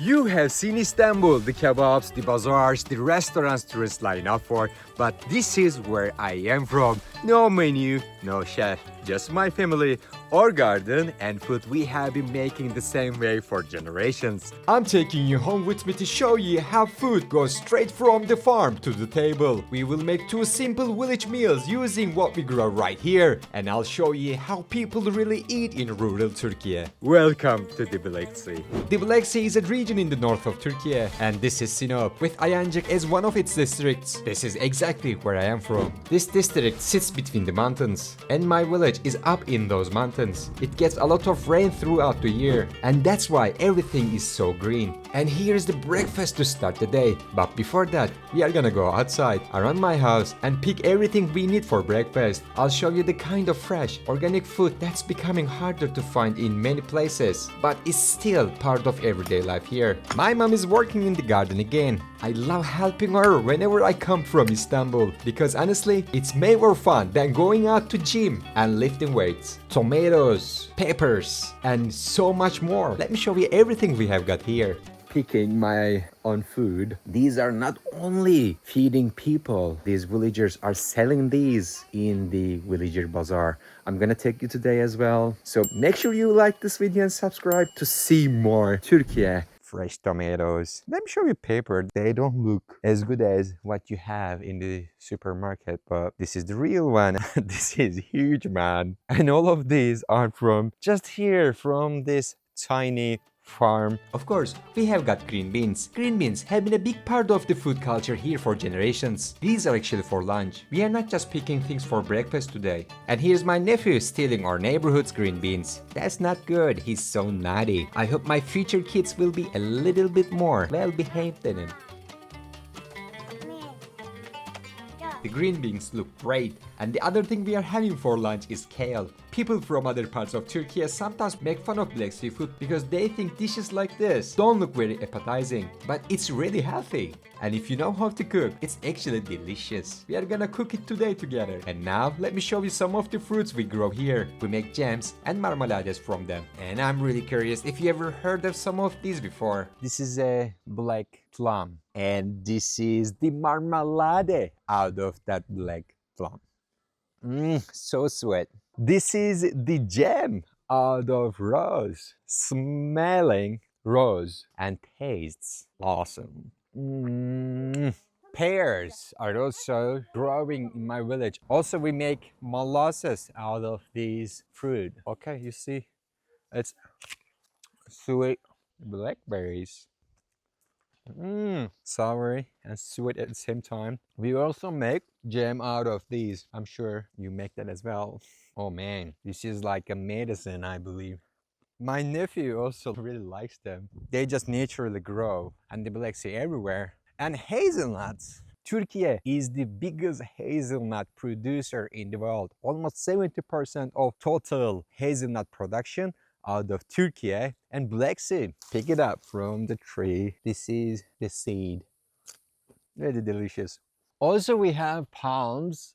You have seen Istanbul, the kebabs, the bazaars, the restaurants tourists line up for, but this is where I am from. No menu, no chef, just my family, our garden, and food we have been making the same way for generations. I'm taking you home with me to show you how food goes straight from the farm to the table. We will make two simple village meals using what we grow right here, and I'll show you how people really eat in rural Turkey. Welcome to the Black Sea. The Black Sea is a region in the north of Turkey, and this is Sinop, with Ayancık as one of its districts. This is exactly where I am from. This district sits between the mountains, and my village is up in those mountains. It gets a lot of rain throughout the year, and that's why everything is so green. And here's the breakfast to start the day. But before that, we are gonna go outside around my house and pick everything we need for breakfast. I'll show you the kind of fresh, organic food that's becoming harder to find in many places, but is still part of everyday life here. My mom is working in the garden again. I love helping her whenever I come from Istanbul, because honestly, it's way more fun than going out to gym and lifting weights. Tomatoes, peppers, and so much more. Let me show you everything we have got here. Picking my own food. These are not only feeding people, these villagers are selling these in the villager bazaar. I'm gonna take you today as well. So make sure you like this video and subscribe to see more Turkey. Fresh tomatoes. Let me show you paper. They don't look as good as what you have in the supermarket, but this is the real one. This is huge, man. And all of these are from just here, from this tiny farm. Of course, we have got green beans. Green beans have been a big part of the food culture here for generations. These are actually for lunch. We are not just picking things for breakfast today. And here's my nephew stealing our neighborhood's green beans. That's not good. He's so naughty. I hope my future kids will be a little bit more well-behaved than him. The green beans look great. And the other thing we are having for lunch is kale. People from other parts of Turkey sometimes make fun of black seafood because they think dishes like this don't look very appetizing, but it's really healthy. And if you know how to cook, it's actually delicious. We are gonna cook it today together. And now, let me show you some of the fruits we grow here. We make jams and marmalades from them. And I'm really curious if you ever heard of some of these before. This is a black plum. And this is the marmalade out of that black plum. So sweet. This is the jam out of rose. Smelling rose and tastes awesome. Pears are also growing in my village. Also, we make molasses out of these fruit. Okay, you see, it's sweet blackberries. Sour and sweet at the same time. We also make jam out of these. I'm sure you make that as well. Oh man, this is like a medicine, I believe. My nephew also really likes them. They just naturally grow and the Black Sea everywhere. And hazelnuts. Turkey is the biggest hazelnut producer in the world. Almost 70% of total hazelnut production out of Turkey and Black Sea. Pick it up from the tree. This is the seed. Very delicious. Also, we have palms.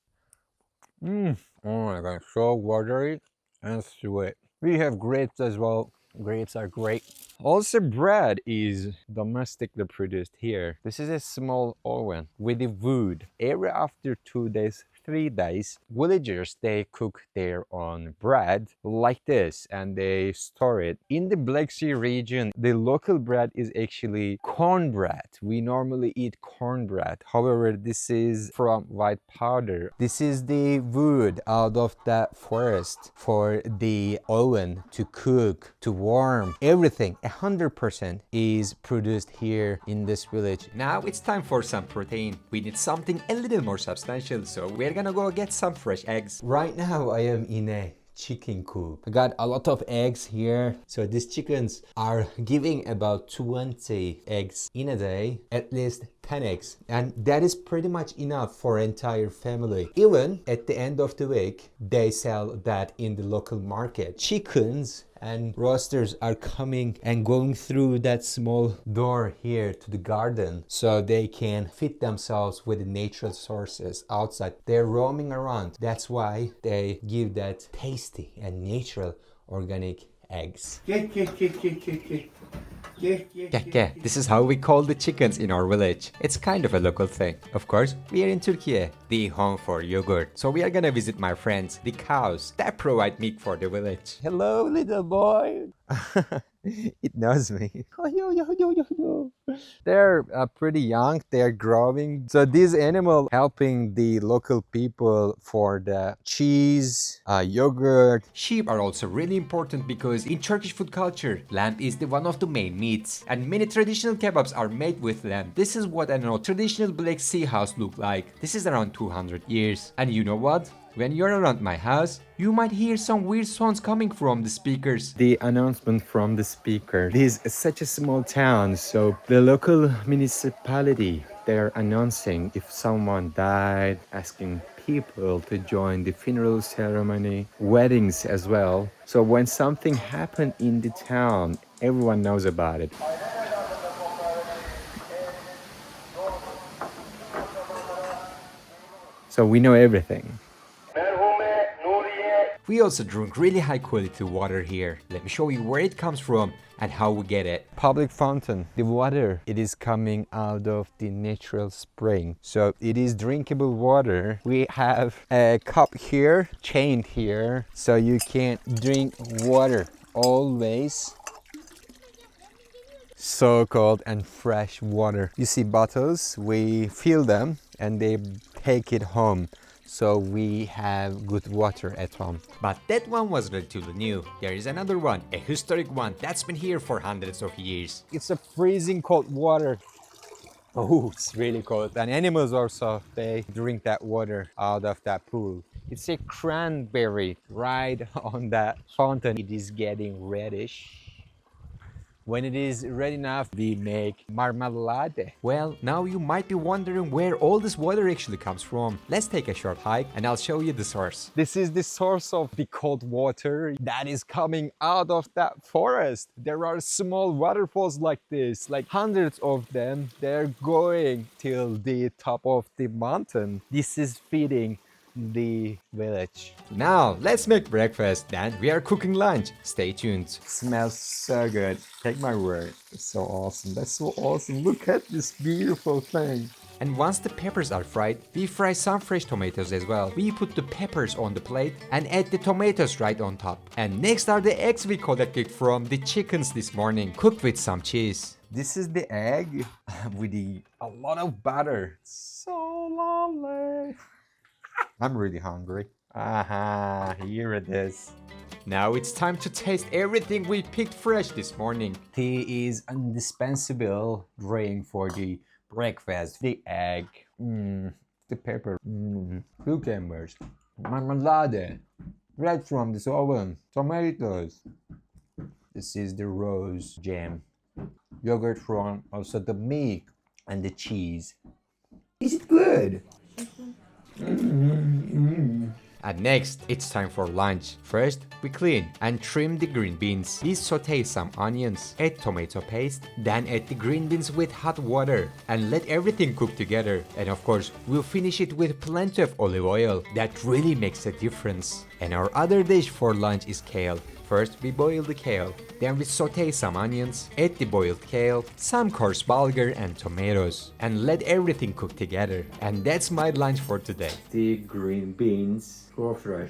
Oh my god, so watery and sweet. We have grapes as well. Grapes are great. Also, bread is domestically produced here. This is a small oven with the wood. Every after 2 days, 3 days, villagers, they cook their own bread like this and they store it. In the Black Sea region, the local bread is actually cornbread. We normally eat cornbread. However, this is from white powder. This is the wood out of the forest for the oven to cook, to warm. Everything, 100% is produced here in this village. Now it's time for some protein. We need something a little more substantial, so we're gonna go get some fresh eggs. Right now I am in a chicken coop. I got a lot of eggs here. So these chickens are giving about 20 eggs in a day, at least 10 eggs. And that is pretty much enough for an entire family. Even at the end of the week, they sell that in the local market. Chickens and roasters are coming and going through that small door here to the garden so they can feed themselves with the natural sources outside. They're roaming around. That's why they give that tasty and natural organic eggs. Get, get, get, get, get, get. Yeah, this is how we call the chickens in our village. It's kind of a local thing. Of course, we are in Turkey, the home for yogurt. So we are gonna visit my friends, the cows, that provide milk for the village. Hello, little boy. It knows me. They're pretty young, they're growing. So these animals helping the local people for the cheese, yogurt. Sheep are also really important because in Turkish food culture, lamb is the one of the main meats. And many traditional kebabs are made with lamb. This is what traditional Black Sea house look like. This is around 200 years. And you know what? When you're around my house, you might hear some weird sounds coming from the speakers. The announcement from the speaker. This is such a small town, so the local municipality, they're announcing if someone died, asking people to join the funeral ceremony, weddings as well. So when something happened in the town, everyone knows about it. So we know everything. We also drink really high quality water here. Let me show you where it comes from and how we get it. Public fountain. The water, it is coming out of the natural spring. So it is drinkable water. We have a cup here, chained here, so you can drink water always. So cold and fresh water. You see bottles, we fill them and they take it home. So we have good water at home. But that one was relatively new. There is another one, a historic one that's been here for hundreds of years. It's a freezing cold water. Oh, it's really cold. And animals also, they drink that water out of that pool. It's a cranberry right on that fountain. It is getting reddish. When it is ready enough, we make marmalade. Well, now you might be wondering where all this water actually comes from. Let's take a short hike and I'll show you the source. This is the source of the cold water that is coming out of that forest. There are small waterfalls like this, like hundreds of them. They're going till the top of the mountain. This is feeding the village. Now let's make breakfast, then we are cooking lunch. Stay tuned. Smells so good. Take my word. It's so awesome. That's so awesome. Look at this beautiful thing. And once the peppers are fried, we fry some fresh tomatoes as well. We put the peppers on the plate and add the tomatoes right on top. And next are the eggs we collected from the chickens this morning, cooked with some cheese. This is the egg with a lot of butter. So lovely. I'm really hungry. Aha, here it is. Now it's time to taste everything we picked fresh this morning. Tea is indispensable drink for the breakfast. The egg, the pepper, cucumbers, marmalade, right from this oven, tomatoes. This is the rose jam, yogurt from also the milk and the cheese. Is it good? And next, it's time for lunch. First, we clean and trim the green beans. We saute some onions, add tomato paste, then add the green beans with hot water and let everything cook together. And of course, we'll finish it with plenty of olive oil. That really makes a difference. And our other dish for lunch is kale. First, we boil the kale, then we saute some onions, add the boiled kale, some coarse bulgur and tomatoes, and let everything cook together. And that's my lunch for today. The green beans, raw fresh,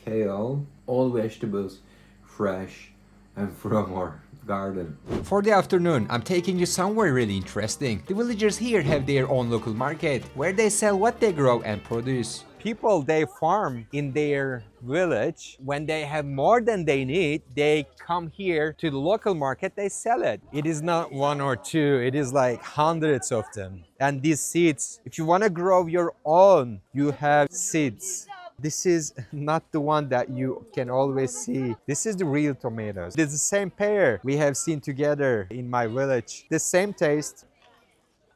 kale, all vegetables, fresh and from our garden. For the afternoon, I'm taking you somewhere really interesting. The villagers here have their own local market, where they sell what they grow and produce. People, they farm in their village. When they have more than they need, they come here to the local market, they sell it. It is not one or two, it is like hundreds of them. And these seeds, if you want to grow your own, you have seeds. This is not the one that you can always see. This is the real tomatoes. It's the same pear we have seen together in my village. The same taste,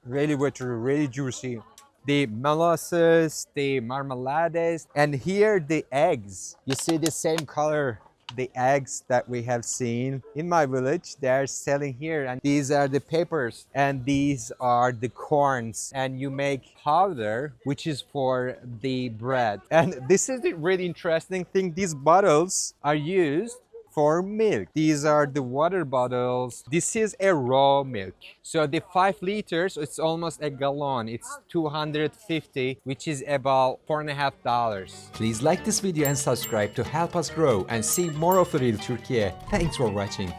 really watery, really juicy. The molasses, the marmalades, and here the eggs. You see the same color, the eggs that we have seen in my village, they're selling here. And these are the peppers and these are the corns. And you make powder, which is for the bread. And this is the really interesting thing. These bottles are used for milk. These are the water bottles. This is a raw milk. So the 5 liters, it's almost a gallon. It's 250, which is about $4.50. Please like this video and subscribe to help us grow and see more of the real Turkey. Thanks for watching.